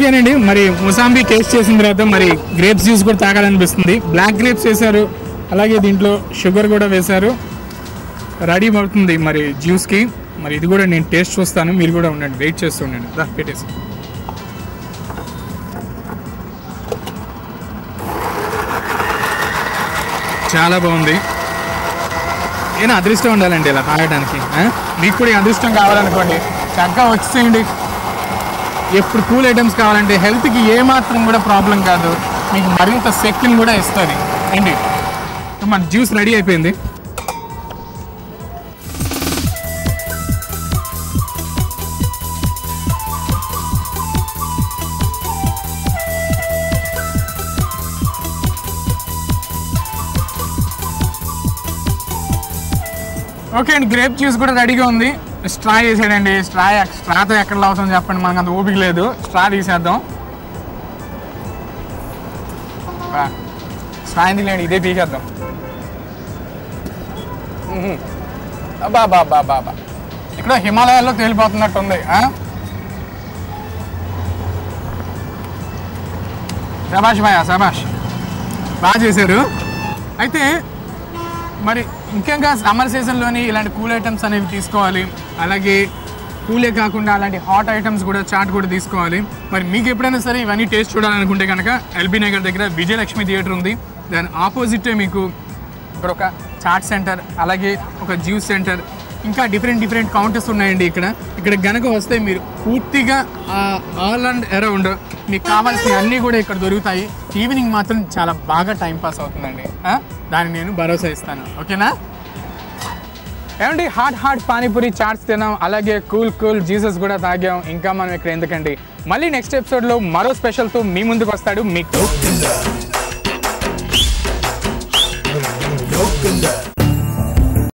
ఓకేనండి, మరి మొసాంబి టేస్ట్ చేసిన తర్వాత మరి గ్రేప్స్ జ్యూస్ కూడా తాగాలనిపిస్తుంది. బ్లాక్ గ్రేప్స్ వేశారు, అలాగే దీంట్లో షుగర్ కూడా వేశారు. రెడీ అవుతుంది మరి జ్యూస్కి. మరి ఇది కూడా నేను టేస్ట్ చూస్తాను, మీరు కూడా ఉండండి, వెయిట్ చేస్తూ ఉండండి. పెట్టేసి చాలా బాగుంది. నేను అదృష్టం ఉండాలండి ఇలా తాగడానికి. మీకు కూడా అదృష్టం కావాలనుకోండి, చక్కగా వచ్చేయండి. ఎప్పుడు కూల్ ఐటమ్స్ కావాలంటే హెల్త్కి ఏమాత్రం కూడా ప్రాబ్లం కాదు, మీకు మరింత శక్తిని కూడా ఇస్తుంది. ఏంటి మన జ్యూస్ రెడీ అయిపోయింది. ఓకే అండి, గ్రేప్ జ్యూస్ కూడా రెడీగా ఉంది. స్ట్రా వేసాడండి. స్ట్రాతో ఎక్కడ అవుతుందో చెప్పండి, మనకు అంత ఓపిక లేదు. స్ట్రా తీసేద్దాం. స్ట్రా ఎందుకు లేండి, ఇదే తీసేద్దాం. బాబా ఇక్కడ హిమాలయాల్లో తేలిపోతున్నట్టు ఉంది. శబాష్ భయ్యా, శబాష్, బాగా చేశారు. అయితే మరి ముఖ్యంగా సమ్మర్ సీజన్లోని ఇలాంటి కూల్ ఐటమ్స్ అనేవి తీసుకోవాలి. అలాగే కూలే కాకుండా అలాంటి హాట్ ఐటమ్స్ కూడా, చాట్ కూడా తీసుకోవాలి. మరి మీకు ఎప్పుడైనా సరే ఇవన్నీ టేస్ట్ చూడాలనుకుంటే కనుక ఎల్బీ నగర్ దగ్గర విజయలక్ష్మి థియేటర్ ఉంది. దాని ఆపోజిటే మీకు ఇక్కడ ఒక చాట్ సెంటర్, అలాగే ఒక జ్యూస్ సెంటర్, ఇంకా డిఫరెంట్ కౌంటర్స్ ఉన్నాయండి. ఇక్కడ గనక వస్తే మీరు పూర్తిగా ఆల్ అండ్ అరౌండ్ మీకు కావాల్సిన అన్నీ కూడా ఇక్కడ దొరుకుతాయి. ఈవినింగ్ మాత్రం చాలా బాగా టైంపాస్ అవుతుందండి, దాన్ని నేను భరోసా ఇస్తాను. ఓకేనా? ఏమండి, హాట్ పానీపూరి చాట్స్ తిన్నాం, అలాగే కూల్ జ్యూసెస్ కూడా తాగాం. ఇంకా మనం ఇక్కడ ఎందుకండి, మళ్ళీ నెక్స్ట్ ఎపిసోడ్లో మరో స్పెషల్తో మీ ముందుకు వస్తాడు మీకు